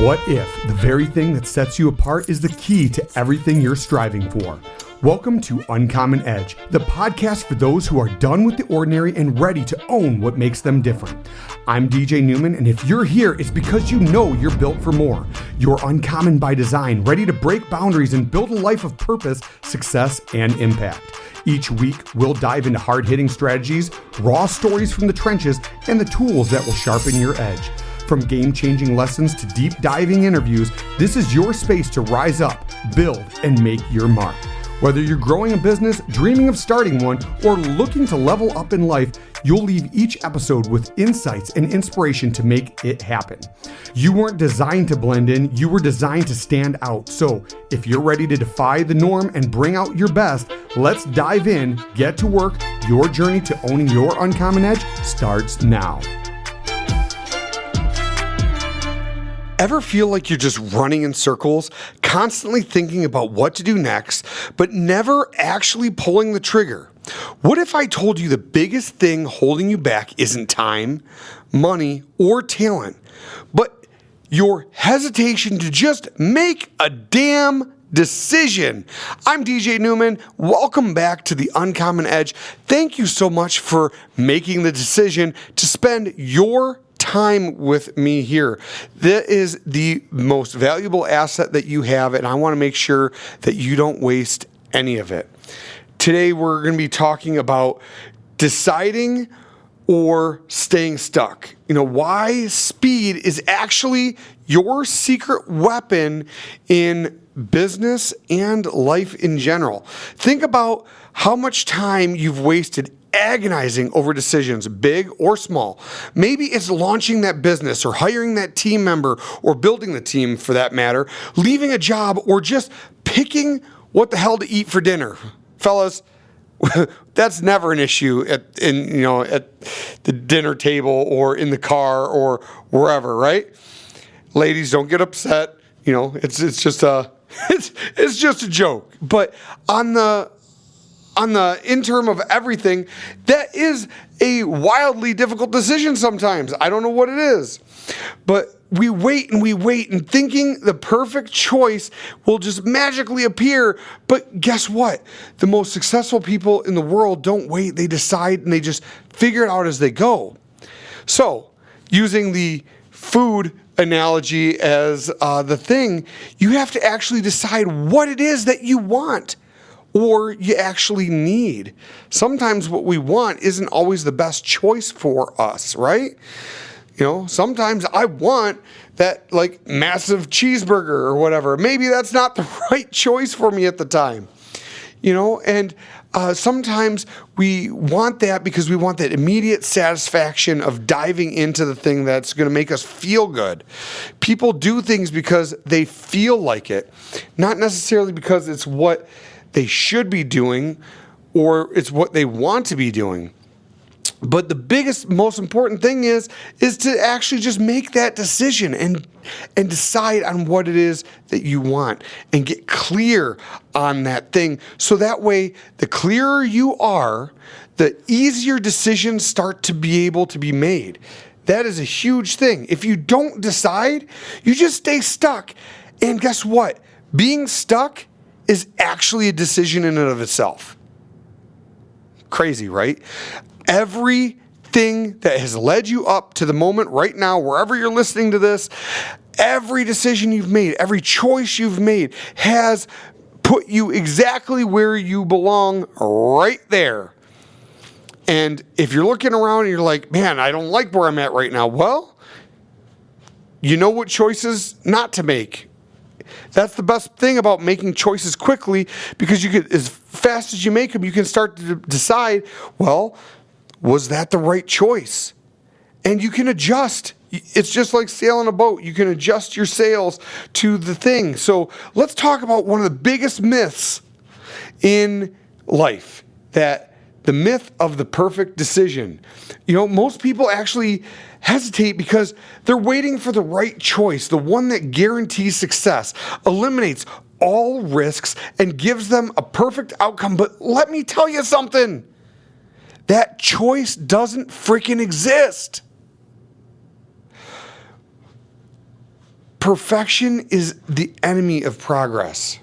What if the very thing that sets you apart is the key to everything you're striving for? Welcome to Uncommon Edge, the podcast for those who are done with the ordinary and ready to own what makes them different. I'm DJ Neumann, and if you're here, it's because you know you're built for more. You're uncommon by design, ready to break boundaries and build a life of purpose, success, and impact. Each week, we'll dive into hard-hitting strategies, raw stories from the trenches, and the tools that will sharpen your edge. From game-changing lessons to deep-diving interviews, this is your space to rise up, build, and make your mark. Whether you're growing a business, dreaming of starting one, or looking to level up in life, you'll leave each episode with insights and inspiration to make it happen. You weren't designed to blend in, you were designed to stand out. So if you're ready to defy the norm and bring out your best, let's dive in, get to work. Your journey to owning your uncommon edge starts now. Ever feel like you're just running in circles, constantly thinking about what to do next, but never actually pulling the trigger? What if I told you the biggest thing holding you back isn't time, money, or talent, but your hesitation to just make a damn decision? I'm DJ Neumann. Welcome back to the Uncommon Edge. Thank you so much for making the decision to spend your time with me here. That is the most valuable asset that you have, and I want to make sure that you don't waste any of it. Today, we're going to be talking about deciding or staying stuck. Why speed is actually your secret weapon in business and life in general. Think about how much time you've wasted agonizing over decisions, big or small. Maybe it's launching that business or hiring that team member or building the team for that matter, leaving a job, or just picking what the hell to eat for dinner. Fellas, that's never an issue at the dinner table or in the car or wherever, right? Ladies, don't get upset. It's just a joke. But on the in term of everything, that is a wildly difficult decision sometimes. I don't know what it is. But we wait and thinking the perfect choice will just magically appear. But guess what? The most successful people in the world don't wait. They decide and they just figure it out as they go. So, using the food analogy as the thing, you have to actually decide what it is that you want or you actually need. Sometimes what we want isn't always the best choice for us, right? Sometimes I want that massive cheeseburger or whatever. Maybe that's not the right choice for me at the time. And sometimes we want that because we want that immediate satisfaction of diving into the thing that's going to make us feel good. People do things because they feel like it, not necessarily because it's what they should be doing or it's what they want to be doing. But the biggest, most important thing is to actually just make that decision and decide on what it is that you want and get clear on that thing. So that way, the clearer you are, the easier decisions start to be able to be made. That is a huge thing. If you don't decide, you just stay stuck. And guess what? Being stuck is actually a decision in and of itself. Crazy, right? Everything that has led you up to the moment right now, wherever you're listening to this, every decision you've made, every choice you've made has put you exactly where you belong right there. And if you're looking around and you're like, man, I don't like where I'm at right now. Well, you know what choices not to make. That's the best thing about making choices quickly, because you can, as fast as you make them, you can start to decide, well, was that the right choice? And you can adjust. It's just like sailing a boat. You can adjust your sails to the thing. So let's talk about one of the biggest myths in life, that the myth of the perfect decision. Most people actually hesitate because they're waiting for the right choice, the one that guarantees success, eliminates all risks, and gives them a perfect outcome. But let me tell you something. That choice doesn't freaking exist. perfection is the enemy of progress.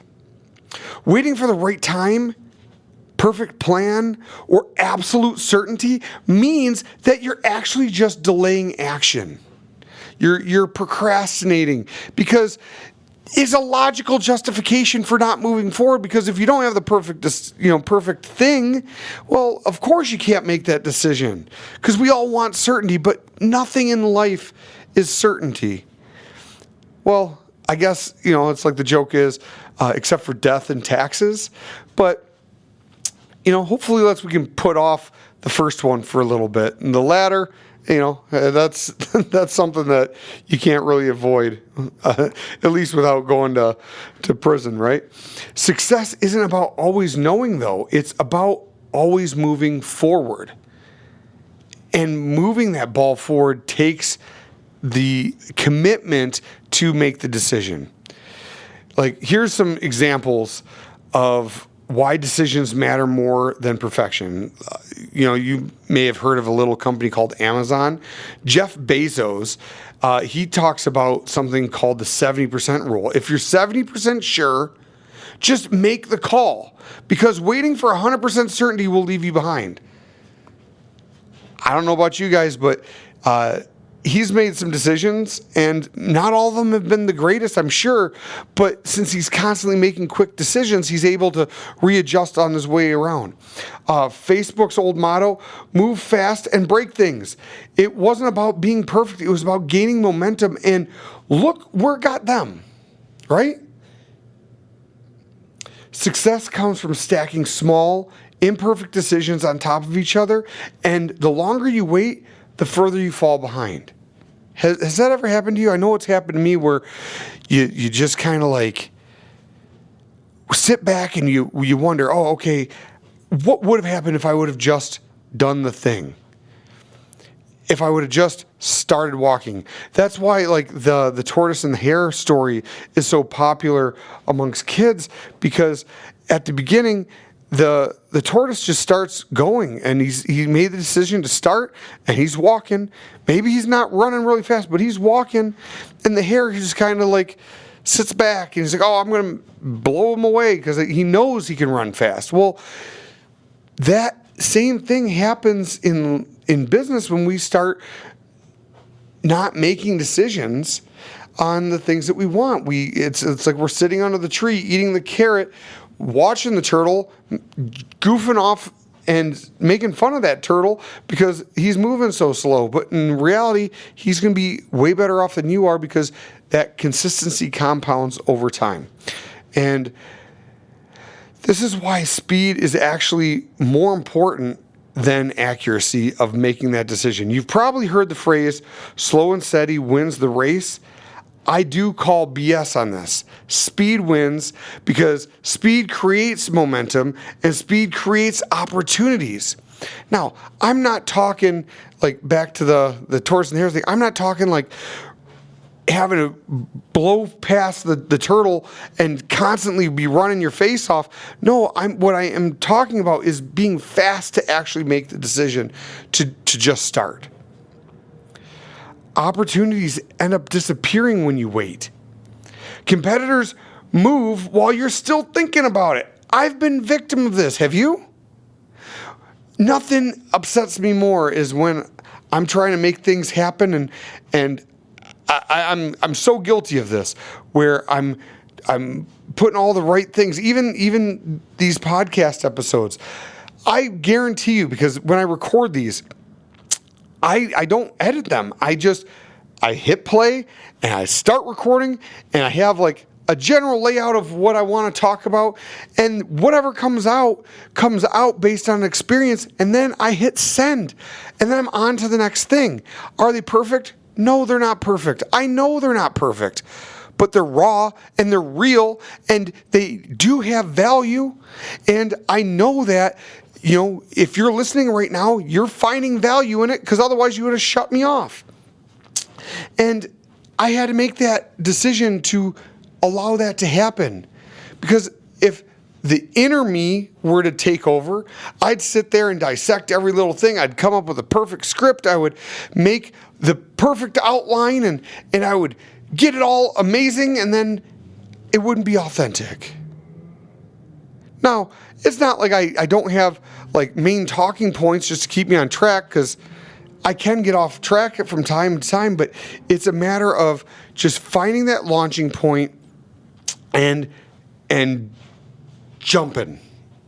Waiting for the right time, perfect plan, or absolute certainty means that you're actually just delaying action. You're procrastinating because it's a logical justification for not moving forward, because if you don't have the perfect thing, well, of course you can't make that decision, because we all want certainty, but nothing in life is certainty. Well, I guess, it's like the joke is, except for death and taxes, but hopefully we can put off the first one for a little bit, and the latter, that's something that you can't really avoid, at least without going to prison, right? Success isn't about always knowing, though. It's about always moving forward. And moving that ball forward takes the commitment to make the decision. Like, here's some examples of why decisions matter more than perfection. You may have heard of a little company called Amazon. Jeff Bezos, he talks about something called the 70% rule. If you're 70% sure, just make the call, because waiting for 100% certainty will leave you behind. I don't know about you guys, but he's made some decisions, and not all of them have been the greatest, I'm sure. But since he's constantly making quick decisions, he's able to readjust on his way around. Facebook's old motto, move fast and break things. It wasn't about being perfect. It was about gaining momentum. And look where it got them, right? Success comes from stacking small, imperfect decisions on top of each other. And the longer you wait, the further you fall behind. Has that ever happened to you? I know it's happened to me, where you just kind of like sit back and you wonder, oh, okay, what would have happened if I would have just done the thing? If I would have just started walking. That's why, like, the tortoise and the hare story is so popular amongst kids, because at the beginning, the tortoise just starts going, and he made the decision to start, and he's walking. Maybe he's not running really fast, but he's walking. And the hare just kind of like sits back, and he's like, oh, I'm going to blow him away, because he knows he can run fast. Well, that same thing happens in business when we start not making decisions on the things that we want. It's like we're sitting under the tree eating the carrot, watching the turtle, goofing off and making fun of that turtle because he's moving so slow. But in reality, he's going to be way better off than you are, because that consistency compounds over time. And this is why speed is actually more important than accuracy of making that decision. You've probably heard the phrase, slow and steady wins the race. I do call BS on this. Speed wins, because speed creates momentum and speed creates opportunities. Now, I'm not talking like back to the tortoise and hare thing. I'm not talking like having to blow past the turtle and constantly be running your face off. No, what I am talking about is being fast to actually make the decision to just start. Opportunities end up disappearing when you wait. Competitors move while you're still thinking about it. I've been victim of this. Have you? Nothing upsets me more is when I'm trying to make things happen, and I'm so guilty of this, where I'm putting all the right things, even these podcast episodes. I guarantee you, because when I record these, I don't edit them. I hit play and I start recording, and I have like a general layout of what I want to talk about, and whatever comes out based on experience, and then I hit send, and then I'm on to the next thing. Are they perfect? No, they're not perfect. I know they're not perfect, but they're raw and they're real, and they do have value. And I know that, if you're listening right now, you're finding value in it, because otherwise you would have shut me off. And I had to make that decision to allow that to happen, because if the inner me were to take over, I'd sit there and dissect every little thing. I'd come up with a perfect script. I would make the perfect outline, and I would get it all amazing, and then it wouldn't be authentic. Now, it's not like I don't have like main talking points just to keep me on track, because I can get off track from time to time, but it's a matter of just finding that launching point and jumping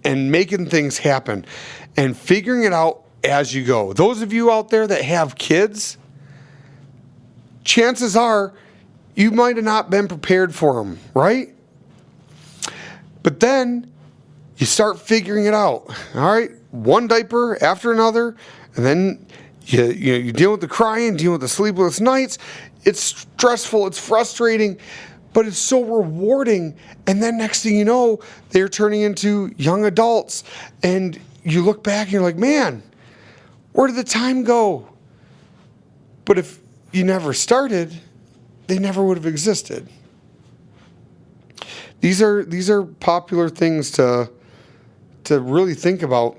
and making things happen and figuring it out as you go. Those of you out there that have kids, chances are you might have not been prepared for them, right? But then you start figuring it out. All right, one diaper after another, and then you deal with the crying, deal with the sleepless nights. It's stressful, it's frustrating, but it's so rewarding. And then next thing you know, they're turning into young adults, and you look back and you're like, man, where did the time go? But if you never started, they never would have existed. These are popular things to really think about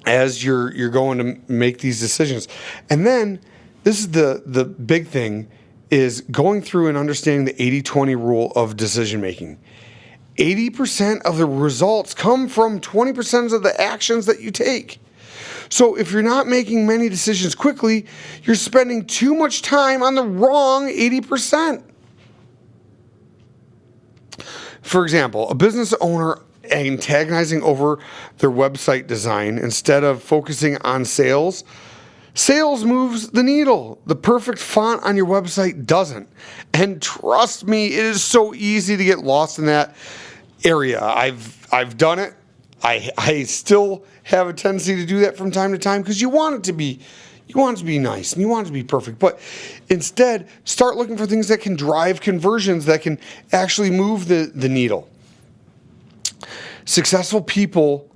as you're going to make these decisions. And then this is the big thing, is going through and understanding the 80-20 rule of decision making. 80% of the results come from 20% of the actions that you take. So if you're not making many decisions quickly, you're spending too much time on the wrong 80%. For example, a business owner antagonizing over their website design instead of focusing on sales. Sales moves the needle. The perfect font on your website doesn't. And trust me, it is so easy to get lost in that area. I've done it. I still have a tendency to do that from time to time, because you want it to be nice and you want it to be perfect. But instead, start looking for things that can drive conversions, that can actually move the needle. Successful people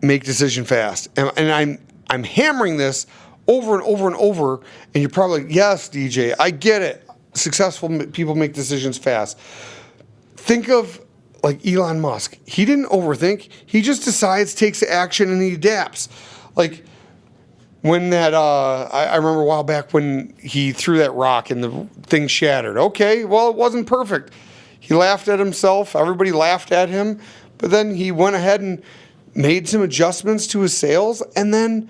make decisions fast. And I'm hammering this over and over and over, and you're probably like, yes, DJ, I get it. Successful people make decisions fast. Think of like Elon Musk. He didn't overthink. He just decides, takes action, and he adapts. Like when that, I remember a while back when he threw that rock and the thing shattered. Okay, well, it wasn't perfect. He laughed at himself. Everybody laughed at him. But then he went ahead and made some adjustments to his sales, and then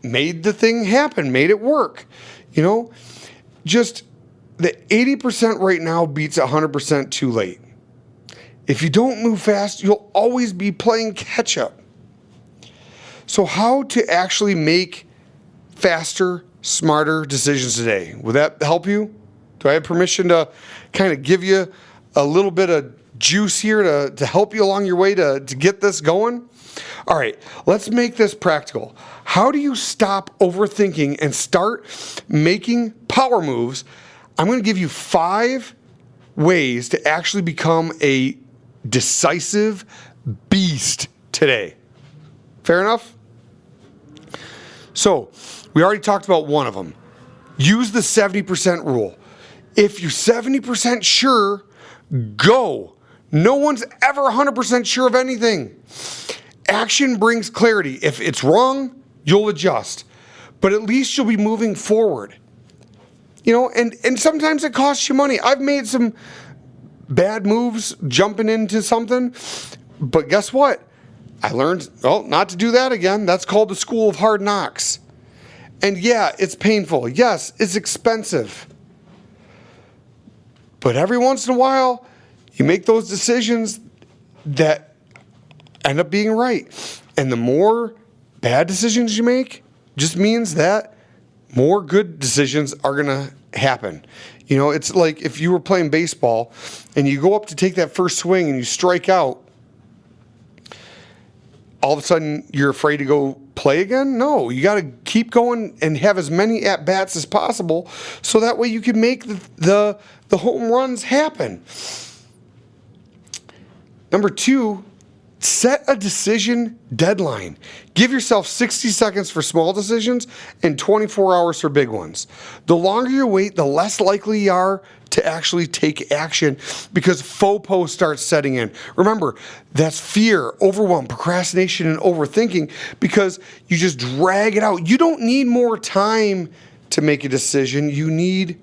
made the thing happen, made it work. Just the 80% right now beats 100% too late. If you don't move fast, you'll always be playing catch up. So how to actually make faster, smarter decisions today? Would that help you? Do I have permission to kind of give you a little bit of juice here to help you along your way to get this going? All right, let's make this practical. How do you stop overthinking and start making power moves? I'm going to give you 5 ways to actually become a decisive beast today. Fair enough? So, we already talked about one of them. Use the 70% rule. If you're 70% sure, go. No one's ever 100% sure of anything. Action brings clarity. If it's wrong, you'll adjust. But at least you'll be moving forward. And sometimes it costs you money. I've made some bad moves jumping into something, but guess what? I learned, not to do that again. That's called the school of hard knocks. And yeah, it's painful. Yes, it's expensive. But every once in a while, you make those decisions that end up being right. And the more bad decisions you make just means that more good decisions are going to happen. It's like if you were playing baseball and you go up to take that first swing and you strike out, all of a sudden you're afraid to go play again? No, you got to keep going and have as many at-bats as possible so that way you can make the home runs happen. Number 2, set a decision deadline. Give yourself 60 seconds for small decisions and 24 hours for big ones. The longer you wait, the less likely you are to actually take action, because FOPO starts setting in. Remember, that's fear, overwhelm, procrastination, and overthinking, because you just drag it out. You don't need more time to make a decision. You need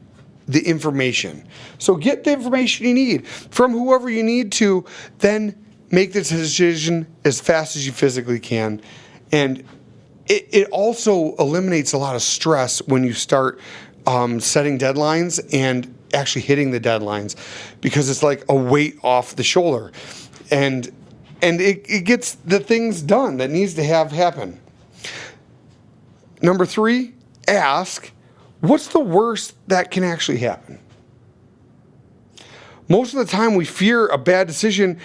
the information. So get the information you need from whoever you need to, then make the decision as fast as you physically can. And it also eliminates a lot of stress when you start setting deadlines and actually hitting the deadlines, because it's like a weight off the shoulder. And it gets the things done that needs to have happen. Number 3, ask, what's the worst that can actually happen? Most of the time we fear a bad decision.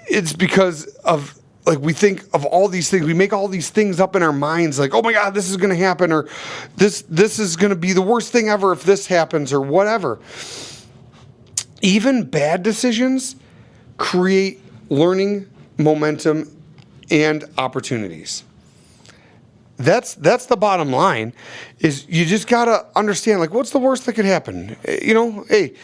It's because of, like, we think of all these things. We make all these things up in our minds, like, oh my God, this is going to happen, or this is going to be the worst thing ever if this happens, or whatever. Even bad decisions create learning, momentum, and opportunities. That's the bottom line, is you just got to understand, like, what's the worst that could happen? Hey,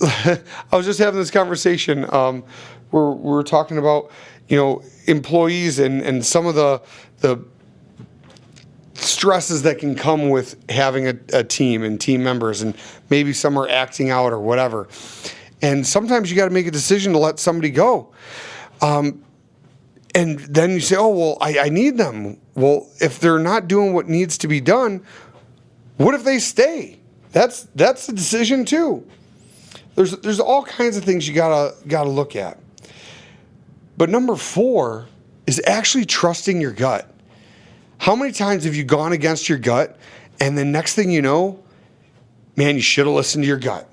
I was just having this conversation where we were talking about, employees and some of the stresses that can come with having a team and team members, and maybe some are acting out or whatever. And sometimes you got to make a decision to let somebody go. And then you say, oh, well, I need them. Well, if they're not doing what needs to be done, what if they stay? That's a decision too. There's all kinds of things you gotta look at. But number 4 is actually trusting your gut. How many times have you gone against your gut, and the next thing you know, man, you should have listened to your gut?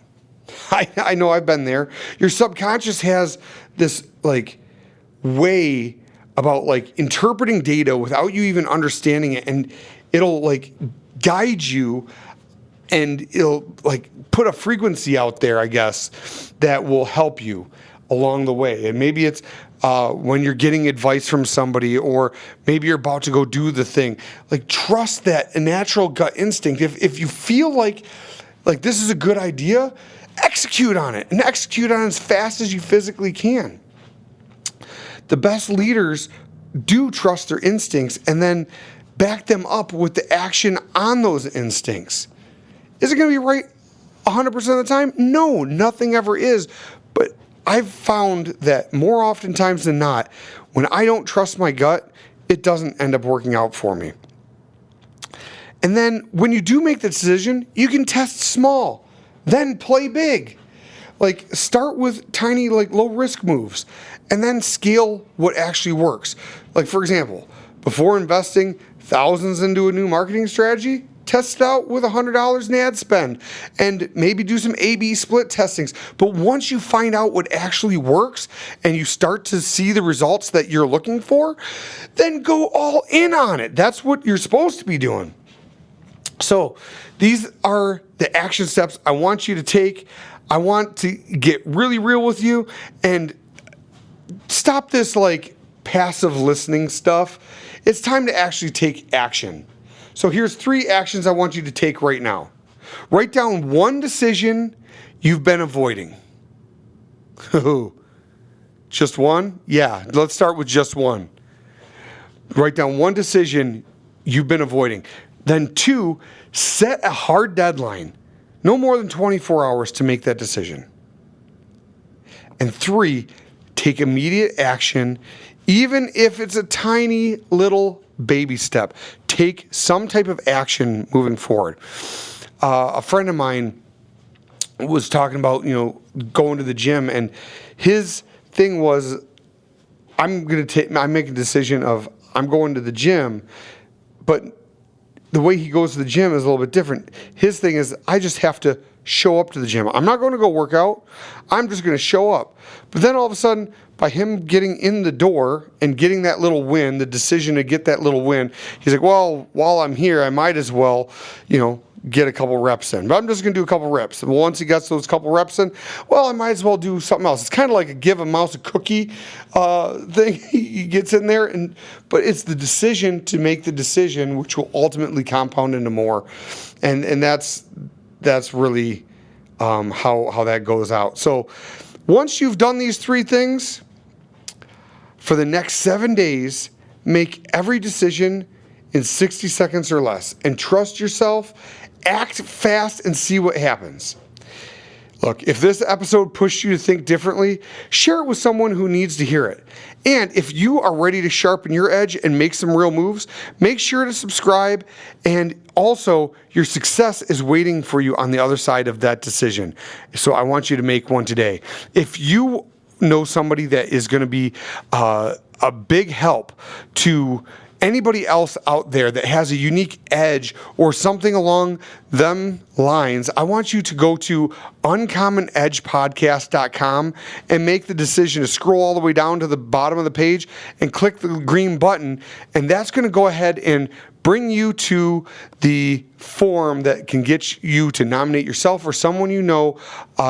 I know I've been there. Your subconscious has this way about interpreting data without you even understanding it, and it'll guide you, and it'll put a frequency out there, I guess, that will help you along the way. And maybe it's when you're getting advice from somebody, or maybe you're about to go do the thing. Trust that natural gut instinct. If you feel like this is a good idea, execute on it, and execute on it as fast as you physically can. The best leaders do trust their instincts and then back them up with the action on those instincts. Is it going to be right 100% of the time? No, nothing ever is. But I've found that more oftentimes than not, when I don't trust my gut, it doesn't end up working out for me. And then when you do make the decision, you can test small, then play big. Start with tiny, low risk moves, and then scale what actually works. For example, before investing thousands into a new marketing strategy, test it out with $100 in ad spend, and maybe do some A/B split testings. But once you find out what actually works and you start to see the results that you're looking for, then go all in on it. That's what you're supposed to be doing. So these are the action steps I want you to take. I want to get really real with you and stop this passive listening stuff. It's time to actually take action. So here's 3 actions I want you to take right now. Write down one decision you've been avoiding. Just one? Yeah, let's start with just one. Write down one decision you've been avoiding. Then 2, set a hard deadline. No more than 24 hours to make that decision. And 3, take immediate action, even if it's a tiny little baby step. Take some type of action moving forward. A friend of mine was talking about, going to the gym, and his thing was, I'm making a decision of, I'm going to the gym, but the way he goes to the gym is a little bit different. His thing is, I just have to show up to the gym. I'm not going to go work out. I'm just going to show up. But then all of a sudden, by him getting in the door and getting that little win, the decision to get that little win, he's like, well, while I'm here, I might as well, get a couple reps in. But I'm just going to do a couple reps. And once he gets those couple reps in, well, I might as well do something else. It's kind of like a give a mouse a cookie thing. He gets in there, but it's the decision to make the decision, which will ultimately compound into more. And that's really how that goes out. So once you've done these 3 things, for the next 7 days, make every decision in 60 seconds or less. And trust yourself, act fast, and see what happens. Look, if this episode pushed you to think differently, share it with someone who needs to hear it. And if you are ready to sharpen your edge and make some real moves, make sure to subscribe. And also, your success is waiting for you on the other side of that decision. So I want you to make one today. If you know somebody that is going to be a big help to anybody else out there that has a unique edge or something along them lines, I want you to go to uncommonedgepodcast.com and make the decision to scroll all the way down to the bottom of the page and click the green button. And that's going to go ahead and bring you to the form that can get you to nominate yourself or someone you know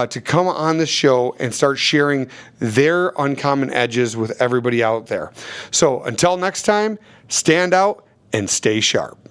to come on the show and start sharing their uncommon edges with everybody out there. So until next time, stand out and stay sharp.